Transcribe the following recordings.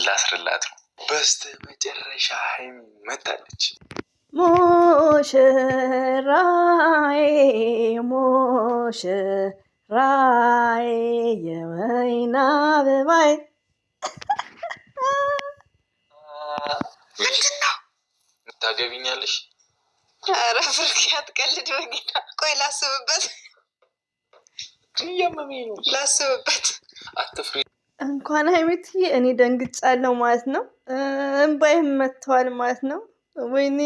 ላስርላት ነው። በስተ መጨረሻ ሀይሚ መታለች። ሙሽራዬ ሙሽራዬ የወይን አበባዬ ታገቢኛለሽ? ኧረ ብሩኬ አትቀልድ በጌታ። ቆይ ላስብበት፣ ላስብበት። አትፍሪ። እንኳን ሀይሚትዬ እኔ ደንግጫለሁ ማለት ነው። እንባይም መጥተዋል ማለት ነው። ወይኔ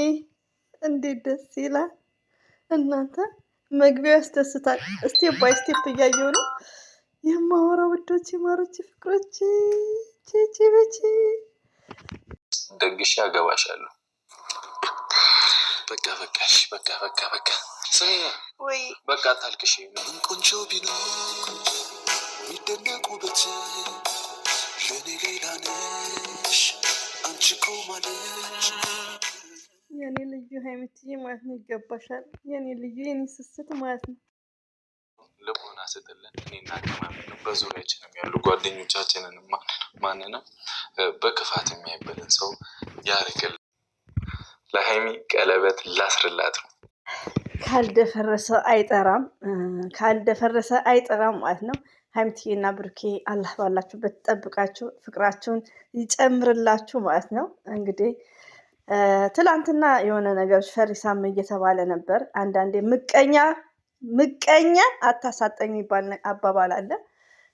እንዴት ደስ ይላል እናንተ። መግቢያው ያስደስታል። ስቴፕ ባይ ስቴፕ እያየሁ ነው የማወራው። ውዶች፣ ማሮች፣ ፍቅሮች ቼቼ በቼ ደግሼ አገባሻለሁ። በቃ በቃሽ፣ በቃ በቃ በቃ። ስሚ ወይ በቃ አታልቅሽ። ቆንጆ ቢኖር የሚደነቁበት ለኔ ሌላ ነሽ አንቺ እኮ ማለት የኔ ልዩ ሀይሚትዬ ማለት ነው። ይገባሻል የኔ ልዩ፣ የኔ ስስት ማለት ነው። ልቦና ስጥልን። እኔና ማንንም በዙሪያችንም ያሉ ጓደኞቻችንን ማንንም በክፋት የሚያይበትን ሰው ያርቅልን። ለሀይሚ ቀለበት ላስርላት ነው። ካልደፈረሰ አይጠራም፣ ካልደፈረሰ አይጠራም ማለት ነው። ሀይሚትዬና ብሩኬ አላህ ባላችሁበት ጠብቃችሁ ፍቅራችሁን ይጨምርላችሁ ማለት ነው። እንግዲህ ትላንትና የሆነ ነገሮች ፈሪሳም እየተባለ ነበር። አንዳንዴ ምቀኛ አታሳጠኝ የሚባል አባባል አለ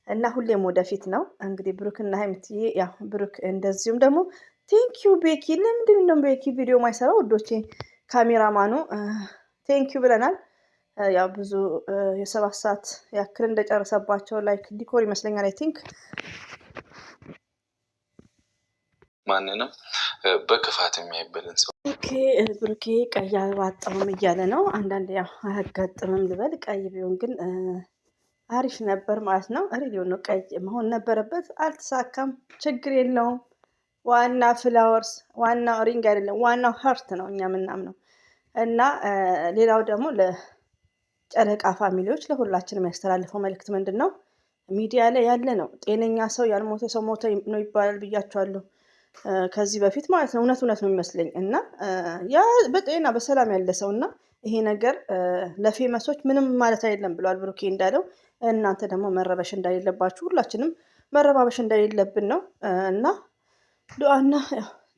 እና ሁሌም ወደፊት ነው። እንግዲህ ብሩክና ሀይሚትዬ ያው ብሩክ እንደዚሁም ደግሞ ቴንኪዩ ቤኪ። ለምንድን ነው ቤኪ ቪዲዮ ማይሰራው? ውዶቼ ካሜራማኑ ቴንኪዩ ብለናል። ያው ብዙ የ7 ሰዓት ያክል እንደጨረሰባቸው ላይክ ዲኮር ይመስለኛል። አይ ቲንክ ማንንም በክፋት የሚያይበትን ሰው ብሩኬ ቀይ አልባጣውም እያለ ነው። አንዳንድ ያው አያጋጥምም ልበል። ቀይ ቢሆን ግን አሪፍ ነበር ማለት ነው። ሪሊዮ ነው ቀይ መሆን ነበረበት። አልተሳካም፣ ችግር የለውም። ዋና ፍላወርስ ዋናው ሪንግ አይደለም፣ ዋናው ሀርት ነው እኛ ምናምነው። እና ሌላው ደግሞ ለጨረቃ ፋሚሊዎች ለሁላችንም ያስተላልፈው መልእክት ምንድን ነው? ሚዲያ ላይ ያለ ነው ጤነኛ ሰው ያልሞተ ሰው ሞተ ነው ይባላል ብያቸዋለሁ ከዚህ በፊት ማለት ነው። እውነት ነው የሚመስለኝ። እና ያ በጤና በሰላም ያለ ሰው እና ይሄ ነገር ለፌመሶች ምንም ማለት አይደለም ብለዋል ብሩኬ እንዳለው። እናንተ ደግሞ መረበሽ እንደሌለባችሁ ሁላችንም መረባበሽ እንደሌለብን ነው። እና ዱዓና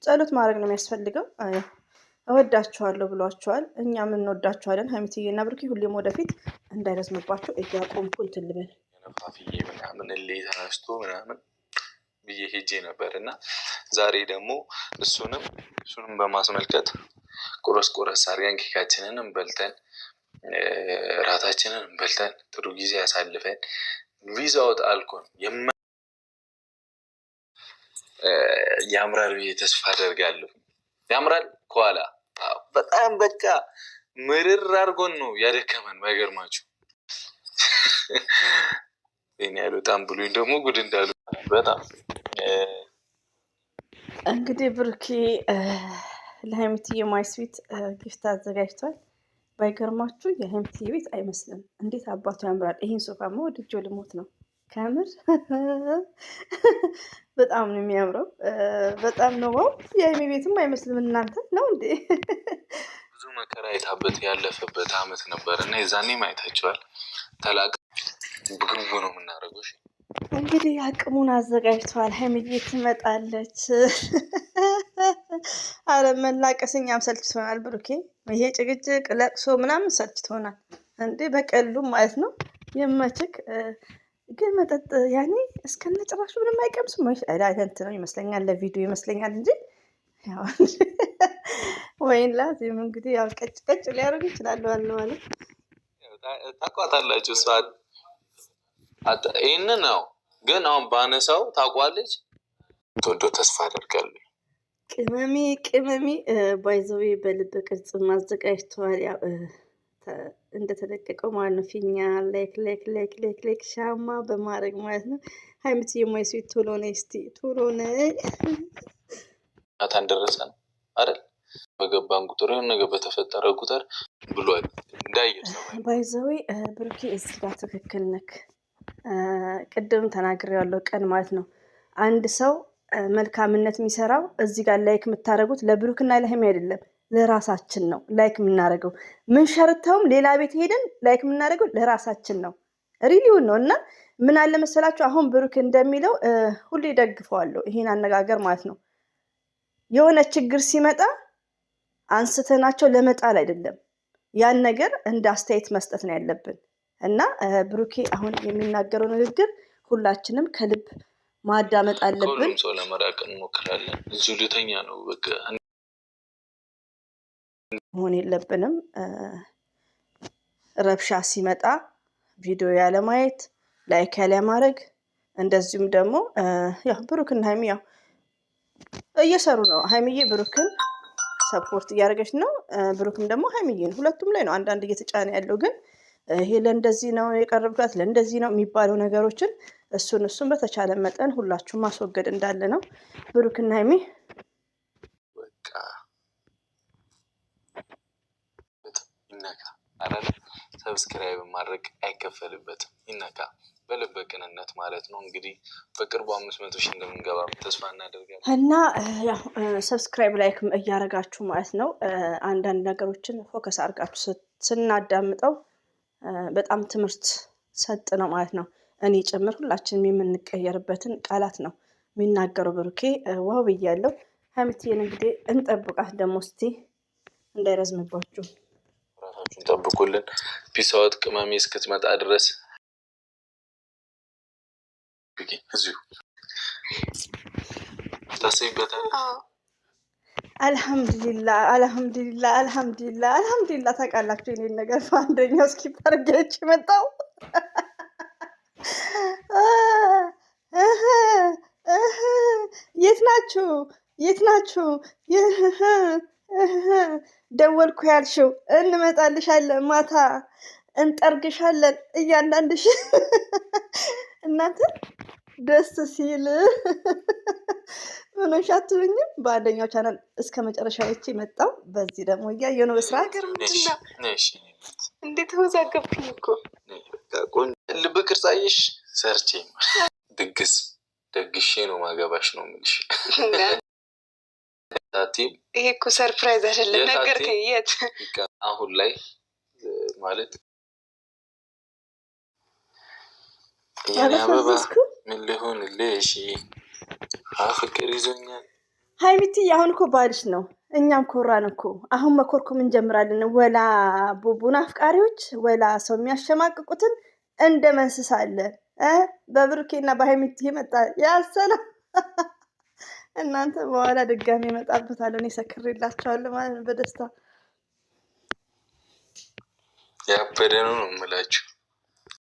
ጸሎት ማድረግ ነው የሚያስፈልገው። እወዳችኋለሁ ብሏችኋል። እኛም እንወዳችኋለን። ሀይሚትዬና ብሩኬ ሁሌም ወደፊት እንዳይረዝምባችሁ እያቆምኩ እንትን ልበል ነፋፍዬ ምናምን ተነስቶ ምናምን ብዬ ሄጄ ነበር እና ዛሬ ደግሞ እሱንም በማስመልከት ቁረስ አድርገን ኬካችንንም በልተን ራታችንን በልተን ጥሩ ጊዜ ያሳልፈን ቪዛውት አልኮን ያምራል ብዬ ተስፋ አደርጋለሁ። ያምራል ከኋላ በጣም በቃ ምርር አድርጎን ነው ያደከመን። ባይገርማችሁ እኔ ያለው በጣም ብሎኝ ደግሞ ጉድ እንዳሉ በጣም እንግዲህ ብሩኬ ለሀይሚትዬ ማይስዊት ጊፍት አዘጋጅቷል። ባይገርማችሁ የሀይሚትዬ ቤት አይመስልም። እንዴት አባቱ ያምራል! ይሄን ሶፋማ ወድጄ ልሞት ነው ከምር በጣም ነው የሚያምረው። በጣም ነው የሀይሚ ቤትም አይመስልም። እናንተ ነው እንዴ? ብዙ መከራ የታበት ያለፈበት አመት ነበር እና የዛኔ ማየታቸዋል። ተላቅ ብግቡ ነው የምናደርገው። እንግዲህ አቅሙን አዘጋጅተዋል። ሀይሚዬ ትመጣለች። አረ መላቀስ እኛም ሰልችቶናል። ብሩኬ ይሄ ጭቅጭቅ ለቅሶ ምናምን ሰልችቶናል እንዴ በቀሉ ማለት ነው። የመችክ ግን መጠጥ ያኔ እስከነ ጭራሹ ምንም አይቀምሱም። አይደንት ነው ይመስለኛል፣ ለቪዲዮ ይመስለኛል እንጂ ወይን ላዚም እንግዲህ ያው ቀጭ ሊያደርጉ ይችላሉ አለ ማለት ታቋታላችሁ። ሰዓት ይህን ነው ግን አሁን ባነሳው ታቋለች። ተወዶ ተስፋ አደርጋለሁ። ቅመሚ ባይዘዌ በልብ ቅርጽ ማዘጋጅተዋል። ያው እንደተለቀቀው ማለት ነው። ፊኛ ላይክ ሻማ በማድረግ ማለት ነው። ሀይሚትዬ የማይስዊት ቶሎ ነይ እስቲ ቶሎ ነይ። ናታን ደረሰ ነው አይደል? በገባን ቁጥር የሆነ ነገር በተፈጠረ ቁጥር ብሏል እንዳየሰው ባይዘዌ ብሩኬ እዚህ ጋር ትክክል ነክ። ቅድም ተናግሬ ያለው ቀን ማለት ነው። አንድ ሰው መልካምነት የሚሰራው እዚህ ጋር ላይክ የምታደርጉት ለብሩክና ለሀይሚ አይደለም፣ ለራሳችን ነው። ላይክ የምናደርገው ምን ሸርተውም ሌላ ቤት ሄደን ላይክ የምናደርገው ለራሳችን ነው። ሪሊውን ነው። እና ምን አለ መሰላችሁ አሁን ብሩክ እንደሚለው ሁሌ ደግፈዋለሁ ይሄን አነጋገር ማለት ነው። የሆነ ችግር ሲመጣ አንስተናቸው ለመጣል አይደለም፣ ያን ነገር እንደ አስተያየት መስጠት ነው ያለብን። እና ብሩኬ አሁን የሚናገረው ንግግር ሁላችንም ከልብ ማዳመጥ አለብን። ሁሉም ሰው ለመራቅ እንሞክራለን። እዚሁ ልተኛ ነው በቃ መሆን የለብንም። ረብሻ ሲመጣ ቪዲዮ ያለ ማየት፣ ላይክ ያለ ማድረግ፣ እንደዚሁም ደግሞ ያው ብሩክና ሀይሚ ያው እየሰሩ ነው። ሀይሚዬ ብሩክን ሰፖርት እያደረገች ነው፣ ብሩክም ደግሞ ሀይሚዬን፣ ሁለቱም ላይ ነው አንዳንድ እየተጫነ ያለው። ግን ይሄ ለእንደዚህ ነው የቀረብኩት ለእንደዚህ ነው የሚባለው ነገሮችን እሱን በተቻለ መጠን ሁላችሁም ማስወገድ እንዳለ ነው። ብሩክና ሀይሚ በቃ ይነካ አረ ሰብስክራይብ ማድረግ አይከፈልበትም። ይነካ በልበ ቅንነት ማለት ነው። እንግዲህ በቅርቡ 500 ሺህ እንደምንገባ ተስፋ እናደርጋለን እና ያው ሰብስክራይብ ላይክ እያደረጋችሁ ማለት ነው። አንዳንድ ነገሮችን ፎከስ አድርጋችሁ ስናዳምጠው በጣም ትምህርት ሰጥ ነው ማለት ነው። እኔ ጭምር ሁላችንም የምንቀየርበትን ቃላት ነው የሚናገረው ብሩኬ። ዋው ብያለሁ። ሀይሚዬን እንግዲህ እንጠብቃት ደግሞ እስቲ እንዳይረዝምባችሁ ራሳችሁን ጠብቁልን። ፒስ አውት። ቅመሜ እስክትመጣ ድረስ እዚሁ ታስቢበታለሽ። አልሐምዱሊላህ ታውቃላችሁ የእኔን ነገር በአንደኛው እስኪ ፓርጌች መጣው የት ናችሁ ደወልኩ ያልሽው እንመጣልሻለን፣ ማታ እንጠርግሻለን እያንዳንድሽ እናንተ ደስ ሲል ምኖሽ አትሉኝም? በአንደኛው ቻናል እስከ መጨረሻ አይቼ መጣው። በዚህ ደግሞ እያየሁ ነው። በስራ ሀገር እንዴት ተወዛገብኩኝ እኮ ልብ ቅርጻዬሽ ሰርቼ ድግስ ደግሼ ነው ማገባሽ ነው የምልሽ። ይሄ እኮ ሰርፕራይዝ አይደለም ነገርከኝ። የት አሁን ላይ ማለት የኔ አበባ ምን ልሆንልሽ ፍቅር ይዞኛል። ሀይሚቲ አሁን እኮ ባልሽ ነው። እኛም ኮራን እኮ አሁን መኮርኮም እንጀምራለን። ወላ ቡቡን አፍቃሪዎች ወላ ሰው የሚያሸማቅቁትን እንደ መንስሳለን። በብሩኬና በሀይሚቲ ይመጣ ያሰላ እናንተ በኋላ ድጋሚ ይመጣበታል። እኔ ሰክሬላቸዋለሁ ማለት ነው በደስታ ያበደ ነው የምላችሁ።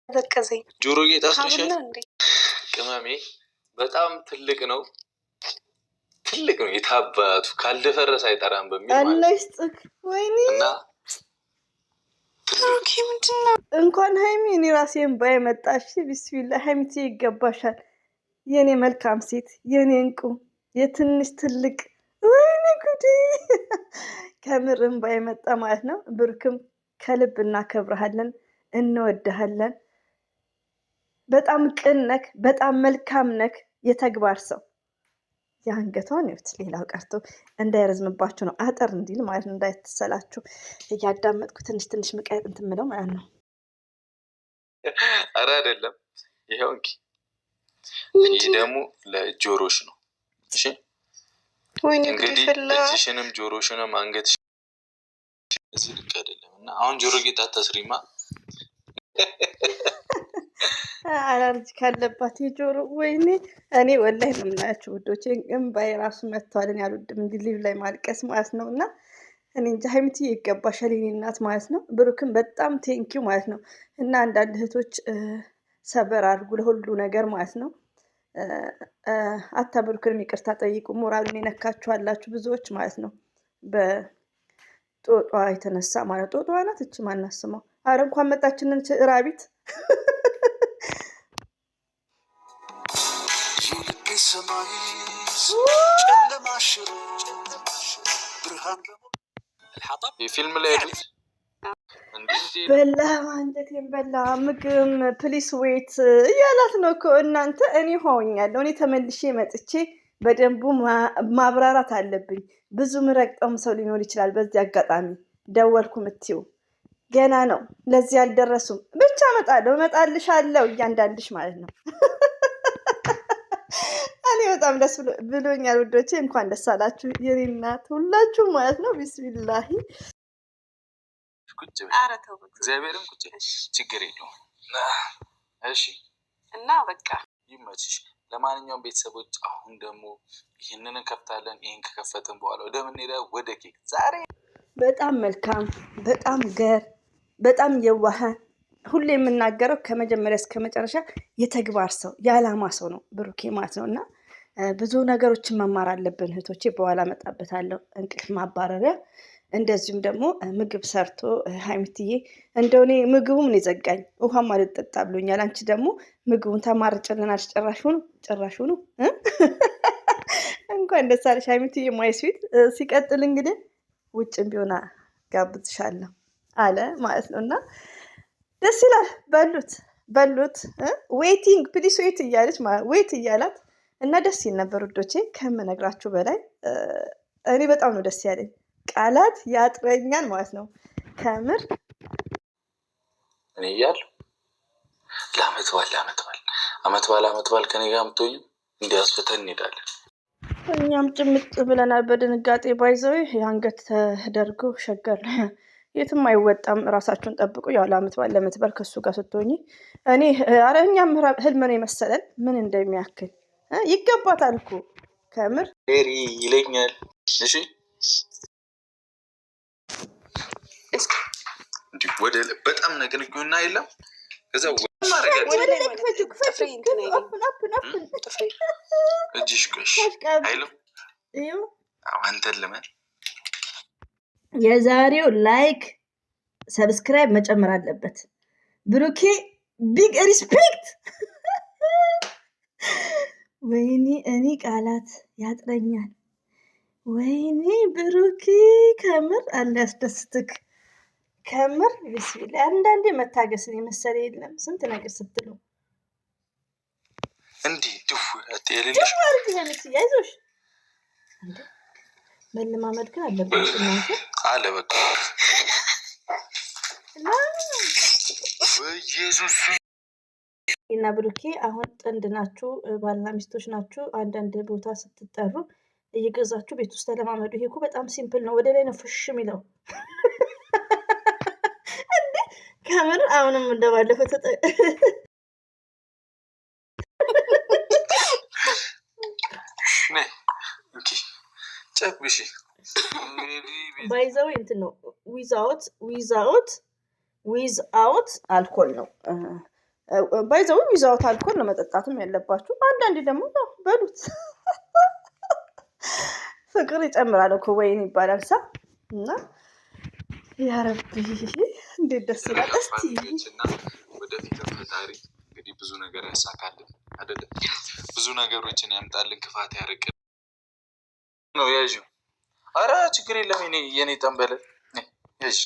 በቀዘኝ ጆሮ ጌጥ አስነሻል። ቅመሜ በጣም ትልቅ ነው የታባቱ ካልደፈረሰ አይጠራም በሚል ማለት ነው። ወይኔ እና ምንድነው እንኳን ሀይሚ እኔ ራሴን ባይመጣሽ ቢስሚላ ሀይሚቲ ይገባሻል። የኔ መልካም ሴት፣ የኔ እንቁ፣ የትንሽ ትልቅ ወይኔ ጉዴ ከምርም ባይመጣ ማለት ነው። ብሩክም ከልብ እናከብረሃለን፣ እንወድሃለን። በጣም ቅን ነክ፣ በጣም መልካም ነክ፣ የተግባር ሰው። የአንገቷን ይወት ሌላው ቀርቶ እንዳይረዝምባችሁ ነው አጠር እንዲል ማለት ነው። እንዳይተሰላችሁ እያዳመጥኩ ትንሽ ምቀጥ እንትምለው ማለት ነው። አረ አይደለም ይሄው እንኪ ይህ ደግሞ ለጆሮሽ ነው። እሺ እንግዲህ እጅሽንም ጆሮሽንም አንገትሽ እዚህ ልክ አይደለም እና አሁን ጆሮ ጌጥ አታስሪማ። አላርጂ ካለባት የጆሮ ወይኔ እኔ ወላይ ነው የምናያቸው ውዶቼ። እምባዬ ራሱ መጥተዋልን ያልወድም እንዲህ ሊቭ ላይ ማልቀስ ማለት ነው። እና እኔ እንጃ ሀይሚቲ ይገባሻል የኔ እናት ማለት ነው። ብሩክን በጣም ቴንኪው ማለት ነው። እና አንዳንድ እህቶች ሰበር አድርጉ ለሁሉ ነገር ማለት ነው። አታ ብሩክንም ይቅርታ ጠይቁ። ሞራሉን የነካችኋላችሁ ብዙዎች ማለት ነው። በጦጧ የተነሳ ማለት ጦጧ ናት እች ማናስመው። አረ እንኳን መጣችንን ራቢት የፊልም ላይ ያሉት በላ አንጀቴን በላ። ምግብ ፕሊስ ዌት እያላት ነው እኮ እናንተ። እኔ ሆኛለሁ። እኔ ተመልሼ መጥቼ በደንቡ ማብራራት አለብኝ። ብዙ ምረቅጠውም ሰው ሊኖር ይችላል። በዚህ አጋጣሚ ደወልኩ ምትይው ገና ነው። ለዚህ አልደረሱም። ብቻ እመጣልሻለሁ እያንዳንድሽ ማለት ነው። እኔ በጣም ደስ ብሎኛል ውዶቼ። እንኳን ደስ አላችሁ የኔ እናት ሁላችሁ ማለት ነው። ቢስሚላሂ እግዚአብሔርም ቁጭ ችግር የለውም። እሺ እና በቃ ይመችሽ። ለማንኛውም ቤተሰቦች አሁን ደግሞ ይህንን እንከፍታለን። ይህን ከከፈትን በኋላ ወደ ምን ሄዳ ወደ ኬክ። ዛሬ በጣም መልካም፣ በጣም ገር፣ በጣም የዋህ፣ ሁሌ የምናገረው ከመጀመሪያ እስከ መጨረሻ የተግባር ሰው የዓላማ ሰው ነው ብሩኬ ማለት ነው። እና ብዙ ነገሮችን መማር አለብን እህቶቼ። በኋላ መጣበታለሁ። እንቅልፍ ማባረሪያ እንደዚሁም ደግሞ ምግብ ሰርቶ ሀይሚትዬ እንደው እኔ ምግቡም ነው የዘጋኝ፣ ውሃም አልጠጣ ብሎኛል። አንቺ ደግሞ ምግቡን ተማርጭልናል። ጭራሹኑ እንኳን ደስ አለሽ ሀይሚትዬ ማይ ስዊት። ሲቀጥል እንግዲህ ውጭም ቢሆን ጋብዝሻለሁ አለ ማለት ነው። እና ደስ ይላል። በሉት ዌይቲንግ ፕሊስ ዌይት እያለች ዌይት እያላት እና ደስ ይል ነበር ውዶቼ ከምነግራችሁ በላይ። እኔ በጣም ነው ደስ ያለኝ። ቃላት ያጥረኛል ማለት ነው። ከምር እኔ እያለሁ ለአመት በዓል ከኔ ጋር የምትሆኝ እንዲያስፈተን እንሄዳለን። እኛም ጭምጥ ብለናል በድንጋጤ። ባይዘው የአንገት ተደርጎ ሸገር የትም አይወጣም። ራሳችሁን ጠብቁ። ያው ለአመት በዓል ከሱ ጋር ስትሆኝ እኔ ኧረ እኛም ህልም ነው የመሰለን ምን እንደሚያክል ይገባታል እኮ ከምር ይለኛል። እሺ እንዲህ ወደ በጣም ነገርኩና የለም ከዛ የዛሬው ላይክ ሰብስክራይብ መጨመር አለበት። ብሩኬ ቢግ ሪስፔክት። ወይኔ እኔ ቃላት ያጥረኛል። ወይኔ ብሩኬ ከምር አለ ያስደስትክ ከምር ቢስሚላ። አንዳንዴ መታገስን የመሰለ የለም። ስንት ነገር ስትሉ እንዲህ የሌለሽ አይዞሽ። መለማመድ ግን አለበት እናንተ አለ በቃ ኢየሱስ እና ብሩኬ አሁን ጥንድ ናችሁ፣ ባልና ሚስቶች ናችሁ። አንዳንድ ቦታ ስትጠሩ እየገዛችሁ ቤት ውስጥ ተለማመዱ። ይሄ እኮ በጣም ሲምፕል ነው። ወደ ላይ ነው ፍሽ የሚለው እንዴ ከምር። አሁንም እንደባለፈው ጨብሽ ባይዘው እንትን ነው ዊዛውት አልኮል ነው። ባይዘው ዊዛውት አልኮል ነው መጠጣትም ያለባችሁ። አንዳንዴ ደግሞ በሉት ፍቅር ይጨምራል እኮ ወይን ይባላል ሳ እና ያረቢ እንዴት ደስ ይላል። እስቲ ወደፊት ፈጣሪ እንግዲህ ብዙ ነገር ያሳካልን አይደለ? ብዙ ነገሮችን ያምጣልን፣ ክፋት ያርቅልን ነው ያዥ። አረ ችግር የለም የኔ ጠንበለ ያዥ።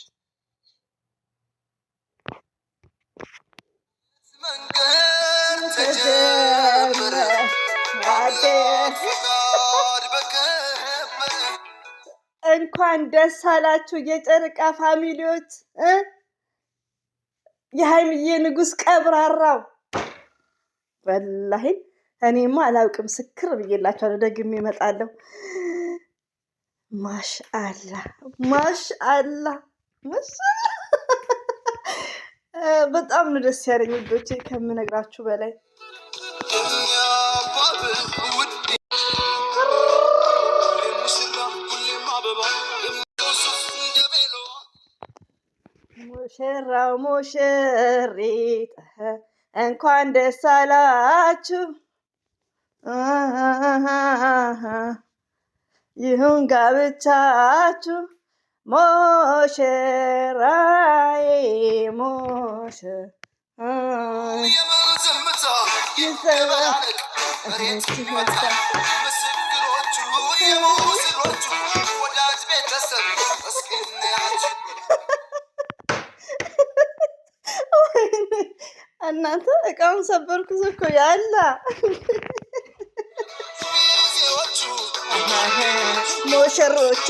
መንገድ ተጀመረ እንኳን ደስ አላችሁ የጨረቃ ፋሚሊዎች። የሀይሚዬ ንጉስ ቀብራራው ወላሂ እኔማ አላውቅም። ስክር ብዬላችኋለሁ። ደግሜ እመጣለሁ። ማሻአላ በጣም ነው ደስ ያለኝ ውዶቼ ከምነግራችሁ በላይ። ሙሽራው ሙሽሪት እንኳን ደስ አላችሁ፣ ይሁን ጋብቻችሁ ሙሽራዬ እናንተ እቃውን ሰበርኩት እኮ ያላ ሙሽሮቹ